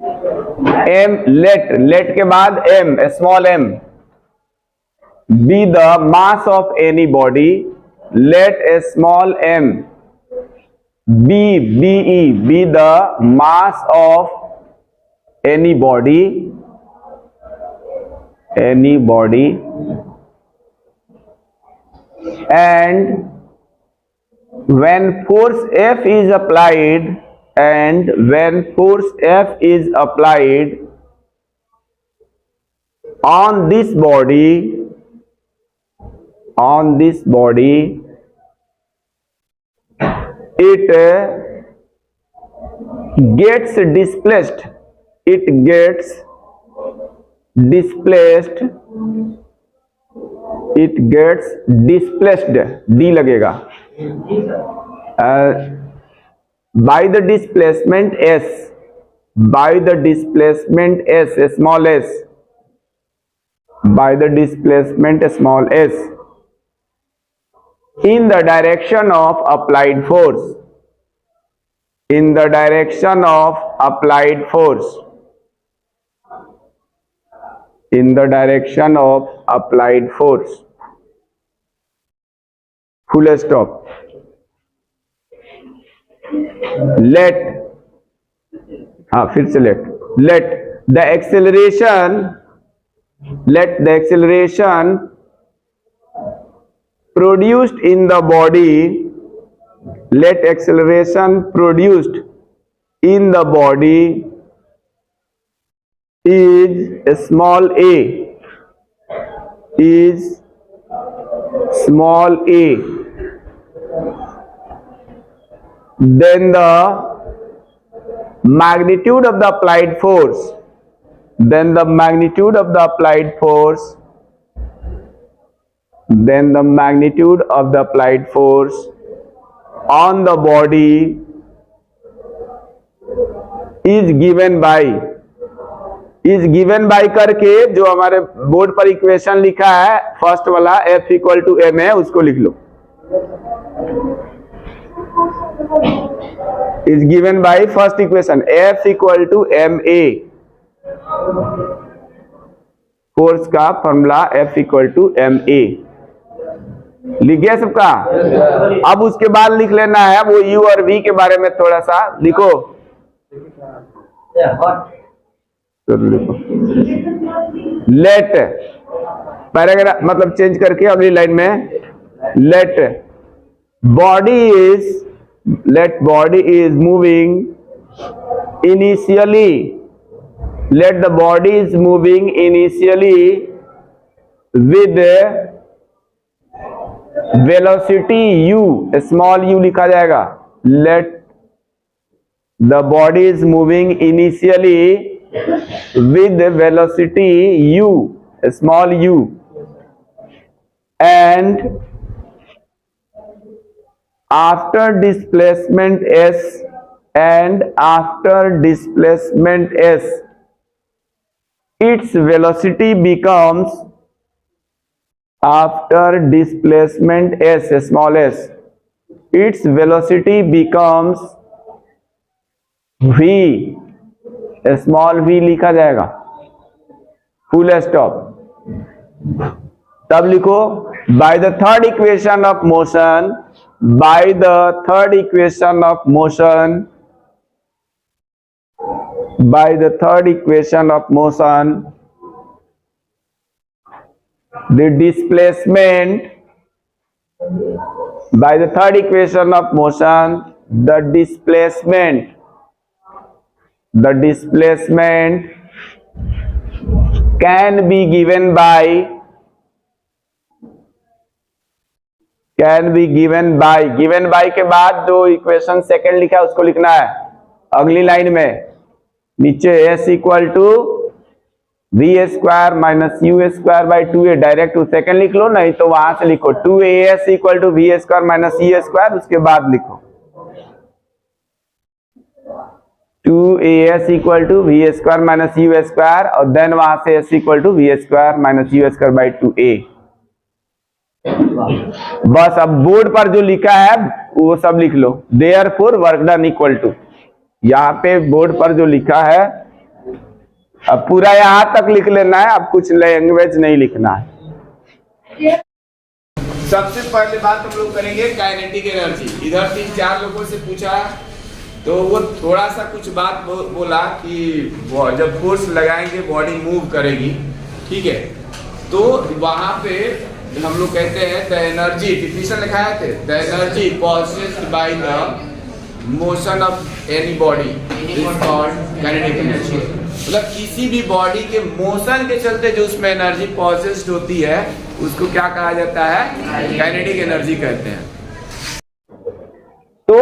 m, let के बाद m, small m, be the mass of any body. Let a small m be the mass of any body, and when force F is applied, on this body, it gets displaced. D लगेगा, by the displacement S, small s, in the direction of applied force, full stop. Let the acceleration produced in the body, is small a, then the magnitude of the applied force, on the body is given by करके जो हमारे board पर equation लिखा है first वाला F equal to m है, उसको लिख लो. is given by first equation F equal to ma, force का formula F equal to ma. लिख गया सबका? अब उसके बाद लिख लेना है वो u और v के बारे में थोड़ा सा लिखो. लेट पैराग्राफ मतलब चेंज करके अगली लाइन में let body is moving initially, with velocity u, small u लिखा जाएगा. let the body is moving initially with velocity u, small u, and after displacement s, its velocity becomes, small s, its velocity becomes v, small v लिखा जाएगा. Full stop. तब लिखो by the third equation of motion, the displacement can be given by के बाद जो equation second लिखा है उसको लिखना है अगली लाइन में. नीचे s equal to V square minus you square by 2a, direct second लिख लो, नहीं तो वहां से लिखो 2as equal to V square minus E square, उसके बाद लिखो 2as equal to V square minus you square, और देन वहां से s equal to V square minus you square by 2a. बस अब बोर्ड पर जो लिखा है वो सब लिख लो. Therefore work done equal to, यहाँ पे बोर्ड पर जो लिखा है अब पूरा यहाँ तक लिख लेना है, अब कुछ लैंग्वेज नहीं लिखना है। सबसे पहले बात हम लोग करेंगे काइनेटिक एनर्जी। इधर 3-4 लोगों से पूछा तो वो थोड़ा सा कुछ बात बोला कि जब फोर्स लगाएंगे बॉडी मूव करेगी, ठीक है, तो वहां पे हम लोग कहते हैं द एनर्जी, डिफिनेशन लिखाए थे, the energy possessed by the motion of any body is called kinetic energy. मतलब किसी भी बॉडी के मोशन के चलते जो उसमें एनर्जी पॉसेस्ड होती है उसको क्या कहा जाता है? काइनेटिक एनर्जी कहते हैं। तो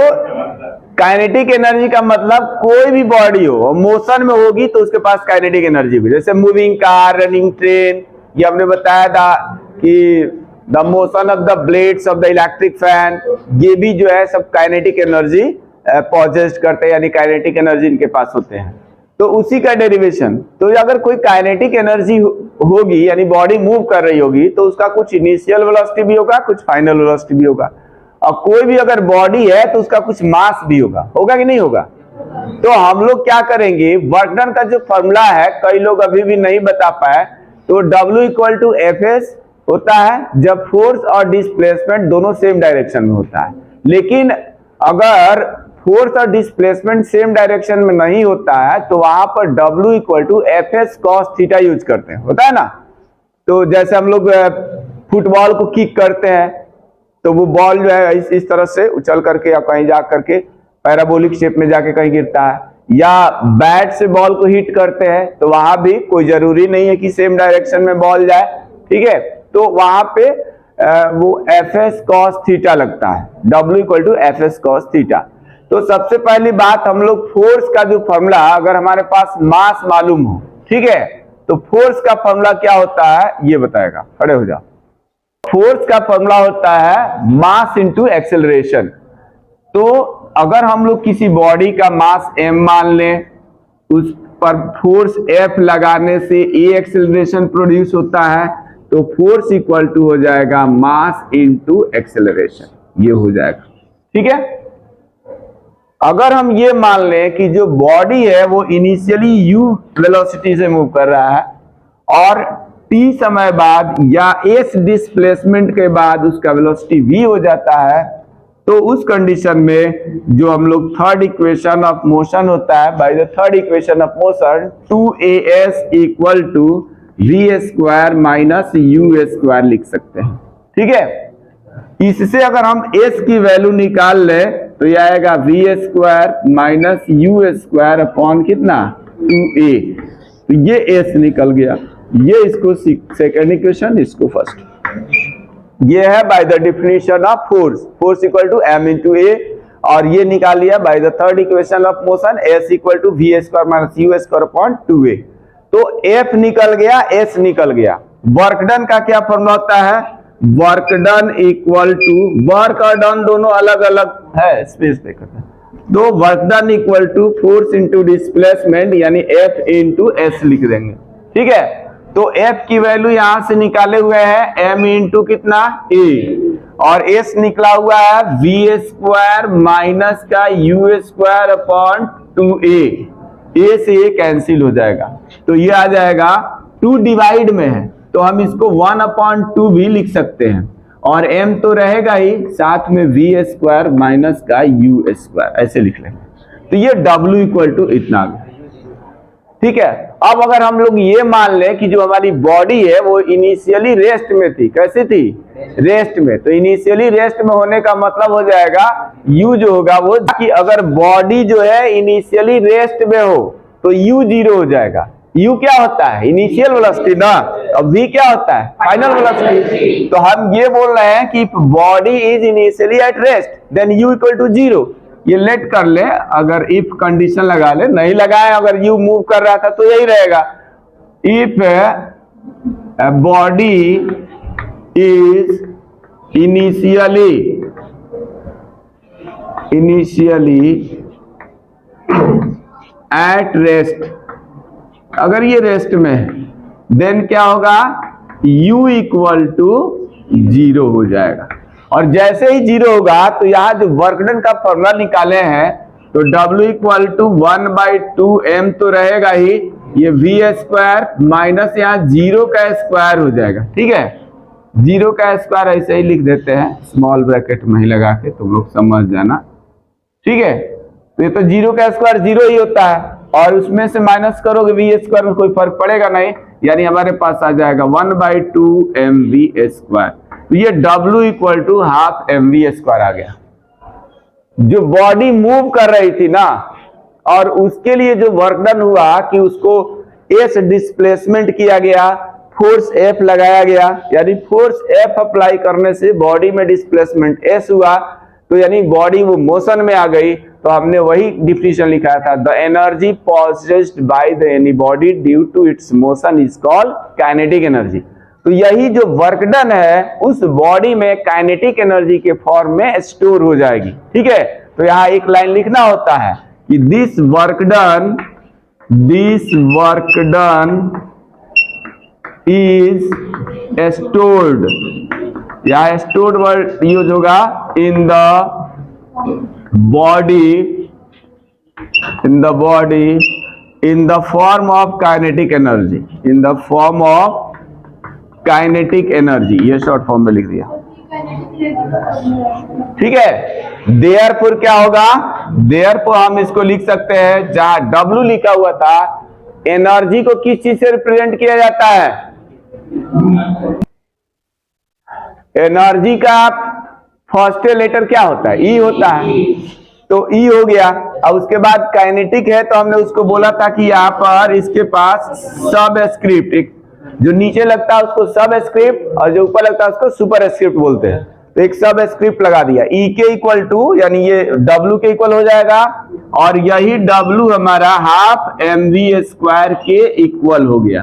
काइनेटिक एनर्जी का मतलब कोई भी बॉडी हो मोशन में होगी तो उसके पास काइनेटिक एनर्जी भी, जैसे मूविंग कार, रनिंग ट्रेन, ये हमने बताया था कि the motion of the blades of the electric fan, ये भी जो है सब काइनेटिक एनर्जी पॉसेस्ड करते हैं, यानी काइनेटिक एनर्जी इनके पास होते हैं। तो उसी का डेरिवेशन, तो अगर कोई काइनेटिक एनर्जी होगी यानी बॉडी मूव कर रही होगी तो उसका कुछ इनिशियल वेलोसिटी भी होगा, कुछ फाइनल वेलोसिटी भी होगा, और कोई भी अगर बॉडी है तो उसका कुछ मास भी होगा कि नहीं होगा? तो हम लोग क्या करेंगे, वर्क डन का जो फॉर्मूला है कई लोग अभी भी नहीं बता पाए, तो W = Fs होता है जब फोर्स और डिस्प्लेसमेंट दोनों सेम डायरेक्शन में होता है। लेकिन अगर फोर्स और डिस्प्लेसमेंट सेम डायरेक्शन में नहीं होता है तो वहां पर W = Fs cos θ यूज करते हैं, होता है ना। तो जैसे हम लोग फुटबॉल को किक करते हैं तो वो बॉल जो है इस तरह से उछल करके या कहीं जा करके पैराबोलिक शेप में जाके कहीं गिरता है, या बैट से बॉल को हिट करते हैं तो वहां भी कोई जरूरी नहीं है कि सेम डायरेक्शन में बॉल जाए, ठीक है। तो वहां पे वो Fs cos θ लगता है, W = Fs cos θ। तो सबसे पहली बात हम लोग फोर्स का जो फॉर्मूला, अगर हमारे पास मास मालूम हो, ठीक है, तो फोर्स का फॉर्मूला क्या होता है ये बताएगा, खड़े हो जाओ। फोर्स का फॉर्मूला होता है मास इंटू एक्सेलरेशन। तो अगर हम लोग किसी बॉडी का मास m मान लें, उस पर फोर्स F लगाने से a एक्सेलरेशन प्रोड्यूस होता है, तो फोर्स इक्वल टू हो जाएगा मास इंटू एक्सेलरेशन, ये हो जाएगा, ठीक है। अगर हम ये मान लें कि जो बॉडी है वो इनिशियली u वेलोसिटी से मूव कर रहा है और t समय बाद या s डिस्प्लेसमेंट के बाद उसका वेलोसिटी v हो जाता है, तो उस कंडीशन में जो हम लोग थर्ड इक्वेशन ऑफ मोशन होता है, by the third equation of motion 2as = v² - u² लिख सकते हैं, ठीक है। इससे अगर हम s की वैल्यू निकाल लें तो यह आएगा v² - u² अपॉन कितना 2a, तो ये s निकल गया, ये इसको सेकेंड इक्वेशन, इसको फर्स्ट। ये है by the definition of force equal to m into a, और ये निकाल लिया by the third equation of motion s = v² - u² upon 2a। तो F निकल गया, S निकल गया। वर्क डन का क्या फॉर्मूला होता है? Work done equal to, work और डन दोनों अलग अलग है, स्पेस पे करते हैं, तो work done equal to force into displacement यानी F इंटू S लिख देंगे, ठीक है। तो F की वैल्यू यहां से निकाले हुए हैं m इंटू कितना a, और S निकला हुआ है v² माइनस का u² अपॉन 2a, a से ये कैंसिल हो जाएगा, तो ये आ जाएगा 2 डिवाइड में है तो हम इसको 1/2 भी लिख सकते हैं, और m तो रहेगा ही, साथ में v² माइनस का u², ऐसे लिख लेंगे। तो ये W = इतना आ गया, ठीक है। अब अगर हम लोग ये मान लें कि जो हमारी बॉडी है वो इनिशियली रेस्ट में थी, कैसी थी? रेस्ट में। तो इनिशियली रेस्ट में होने का मतलब हो जाएगा u जो होगा वो, कि अगर बॉडी जो है इनिशियली रेस्ट में हो तो u 0 हो जाएगा। u क्या होता है? इनिशियल वेलोसिटी ना, अब v क्या होता है? Final velocity. तो हम ये बोल रहे हैं कि body is initially at rest then u = 0। ये लेट कर ले, अगर इफ कंडीशन लगा ले, नहीं लगाए, अगर u मूव कर रहा था तो यही रहेगा, if body is initially at rest, अगर ये रेस्ट में है देन क्या होगा? u = 0 हो जाएगा, और जैसे ही 0 होगा तो यहाँ जो वर्क डन का फॉर्मूला निकाले हैं तो W = 1/2m तो रहेगा ही, ये वी स्क्वायर माइनस यहाँ 0 का स्क्वायर हो जाएगा, ठीक है। 0 का स्क्वायर ऐसे ही लिख देते हैं, स्मॉल ब्रैकेट में ही लगा के, तुम लोग समझ जाना, ठीक है। तो ये तो 0 का स्क्वायर 0 ही होता है, और उसमें से माइनस करोगे वी स्क्वायर में कोई फर्क पड़ेगा नहीं, यानी हमारे पास आ जाएगा 1/2 mv स्क्वायर। तो ये W equal to half mv square आ गया। जो बॉडी मूव कर रही थी ना, और उसके लिए जो वर्क डन हुआ कि उसको एस डिस्प्लेसमेंट किया गया, फोर्स एफ लगाया गया, यानी फोर्स एफ अप्लाई करने से बॉडी में डिस्प्लेसमेंट एस हुआ, तो यानी बॉडी वो मोशन में आ गई। तो हमने वही डिफिनेशन लिखा था, the energy possessed by the any body due to its motion is called kinetic energy. तो यही जो वर्क डन है उस बॉडी में काइनेटिक एनर्जी के फॉर्म में स्टोर हो जाएगी, ठीक है। तो यहाँ एक लाइन लिखना होता है कि this work done is stored, या स्टोर्ड वर्ड यूज होगा in the form of kinetic energy, in the form of kinetic energy, ये शॉर्ट फॉर्म में लिख दिया, ठीक है। देयरफॉर क्या होगा, देयरफॉर हम इसको लिख सकते हैं, जहां W लिखा हुआ था, एनर्जी को किस चीज से रिप्रेजेंट किया जाता है, एनर्जी का फर्स्ट लेटर क्या होता है, E होता है, तो E हो गया। अब उसके बाद काइनेटिक है, तो हमने उसको बोला था कि यहाँ पर इसके पास सब स्क्रिप्ट, एक जो नीचे लगता है उसको सब स्क्रिप्ट, और जो ऊपर लगता है उसको सुपर स्क्रिप्ट बोलते हैं। तो एक सब स्क्रिप्ट लगा दिया, E के इक्वल टू, यानी ये W के इक्वल हो जाएगा, और यही W हमारा हाफ mv स्क्वायर के इक्वल हो गया।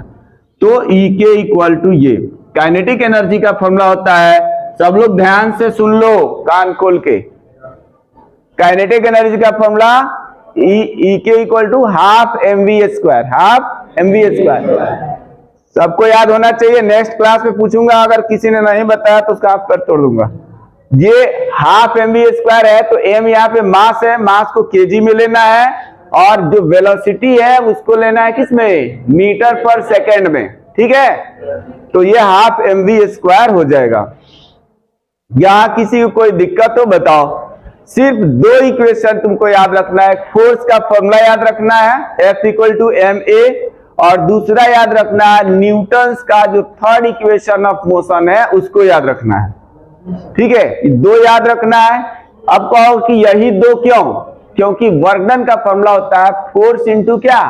तो E के इक्वल टू ये काइनेटिक एनर्जी का फॉर्मूला होता है, सब लोग ध्यान से सुन लो कान खोल के। काइनेटिक एनर्जी का फॉर्मूला E के equal to half mv square, half mv square सबको याद होना चाहिए। नेक्स्ट क्लास में पूछूंगा, अगर किसी ने नहीं बताया तो उसका आप पर तोड़ दूंगा। ये हाफ mv स्क्वायर है, तो m यहाँ पे मास है, मास को केजी में लेना है, और जो वेलोसिटी है उसको लेना है किसमें, मीटर पर सेकेंड में, ठीक है। तो ये हाफ mv स्क्वायर हो जाएगा। यहां किसी को कोई दिक्कत हो बताओ। सिर्फ दो इक्वेशन तुमको याद रखना है, फोर्स का फॉर्मूला याद रखना है F इक्वल टू ma, और दूसरा याद रखना है न्यूटन्स का जो थर्ड इक्वेशन ऑफ मोशन है उसको याद रखना है, ठीक है। दो याद रखना है। अब कहो कि यही दो क्यों, क्योंकि वर्क डन का फॉर्मूला होता है फोर्स इंटू क्या,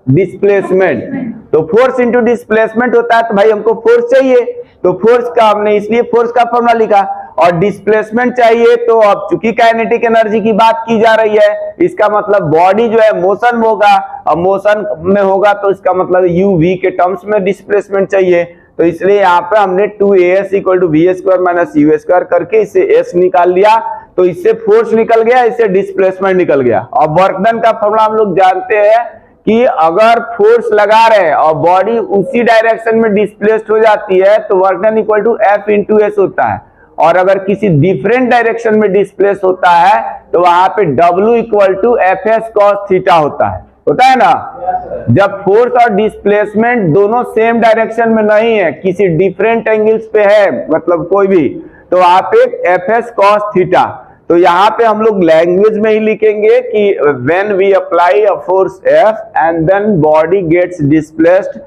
डिस्प्लेसमेंट। तो फोर्स इंटू डिस्प्लेसमेंट होता है, तो भाई हमको फोर्स चाहिए, तो फोर्स का हमने इसलिए फोर्स का फॉर्मूला लिखा, और डिस्प्लेसमेंट चाहिए। तो अब चूंकि काइनेटिक एनर्जी की बात की जा रही है, इसका मतलब बॉडी जो है मोशन में होगा, और मोशन में होगा तो इसका मतलब uv के टर्म्स में डिस्प्लेसमेंट चाहिए। तो इसलिए यहाँ पे हमने 2as equal to V square minus you square करके इससे s निकाल लिया, तो इससे फोर्स निकल गया, इससे डिस्प्लेसमेंट निकल गया। और वर्क डन का फॉर्मूला हम लोग जानते हैं कि अगर फोर्स लगा रहे और बॉडी उसी डायरेक्शन में डिस्प्लेस्ड हो जाती है, तो work done equal to F into S होता है। और अगर किसी डिफरेंट डायरेक्शन में डिस्प्लेस होता है, तो वहां पे W equal to F S cos theta होता है ना। जब फोर्स और डिस्प्लेसमेंट दोनों सेम डायरेक्शन में नहीं है, किसी डिफरेंट एंगल्स पे है, मतलब कोई भी, तो वहां पे एफ एस कॉस थीटा। तो यहाँ पे हम लोग लैंग्वेज में ही लिखेंगे कि when we apply a force F and then body gets displaced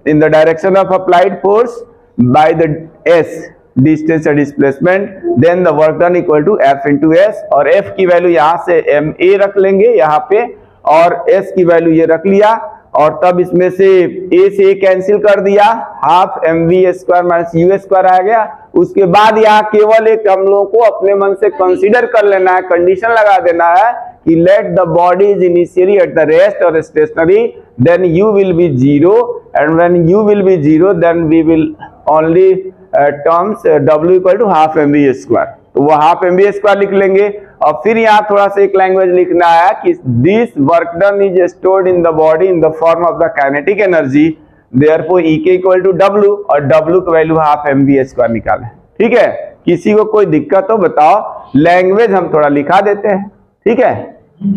in the direction of applied force by the S distance displacement, then the work done equal to F into S. और F की value यहाँ से ma रख लेंगे यहाँ पे, और S की वैल्यू ये रख लिया, और तब इसमें से A से A कैंसिल कर दिया, half mv square minus you square आ गया। उसके बाद यहाँ केवल एक हम लोगों को अपने मन से कंसीडर कर लेना है, कंडीशन लगा देना है कि let the body is initially at the rest और stationary, then u will be 0, and when u will be 0 then we will only terms W equal to half mv square. तो वो हाफ mv स्क्वायर लिख लेंगे। और फिर यहाँ थोड़ा सा एक लैंग्वेज लिखना है कि this work done is stored in the body in the form of the kinetic energy, therefore E के इक्वल टू W, और W की वैल्यू हाफ mv स्क्वायर निकालें, ठीक है। किसी को कोई दिक्कत हो बताओ, लैंग्वेज हम थोड़ा लिखा देते हैं, ठीक है।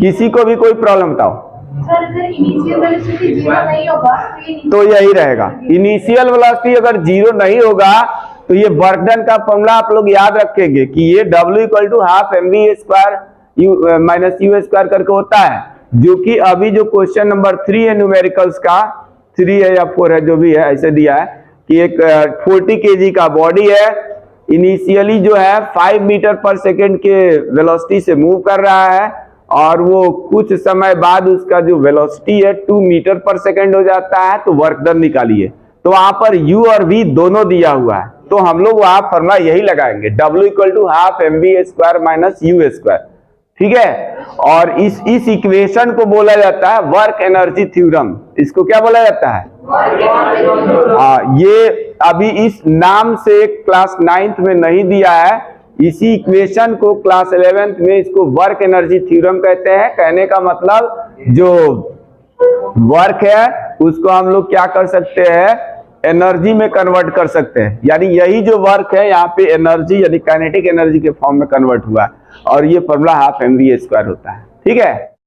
किसी को भी कोई प्रॉब्लम बताओ। सर अगर इनिशियल वेलोसिटी जीरो नहीं होगा तो यही रहेगा। इनिशियल वेलोसिटी अगर जीरो नहीं होगा तो ये वर्क डन का फॉर्मूला आप लोग याद रखेंगे कि ये W equal to half mv² minus you square करके होता है, जो कि अभी जो क्वेश्चन नंबर 3 है न्यूमेरिकल्स का, 3 है या 4 है जो भी है, ऐसे दिया है कि एक 40 kg का बॉडी है, इनिशियली जो है 5 मीटर पर सेकेंड के वेलोसिटी से मूव कर रहा है और वो कुछ समय बाद उसका जो वेलोसिटी है 2 मीटर पर सेकेंड हो जाता है। तो वर्क डन निकालिए। तो वहां पर u और v दोनों दिया हुआ है, तो हम लोग वहां फॉर्मूला यही लगाएंगे, W equal to half mv² minus you square. ठीक है, और इस इक्वेशन को बोला जाता है वर्क एनर्जी थ्योरम। इसको क्या बोला जाता है? ये अभी इस नाम से क्लास 9th में नहीं दिया है, इसी इक्वेशन को क्लास 11th में इसको वर्क एनर्जी थ्योरम कहते हैं। कहने का मतलब जो वर्क है उसको हम लोग क्या कर सकते हैं, एनर्जी में कन्वर्ट कर सकते हैं। यानी यही जो वर्क है यहाँ पे एनर्जी यानी काइनेटिक एनर्जी के फॉर्म में कन्वर्ट हुआ है, और ये फॉर्मूला हाफ mv² होता है। ठीक है।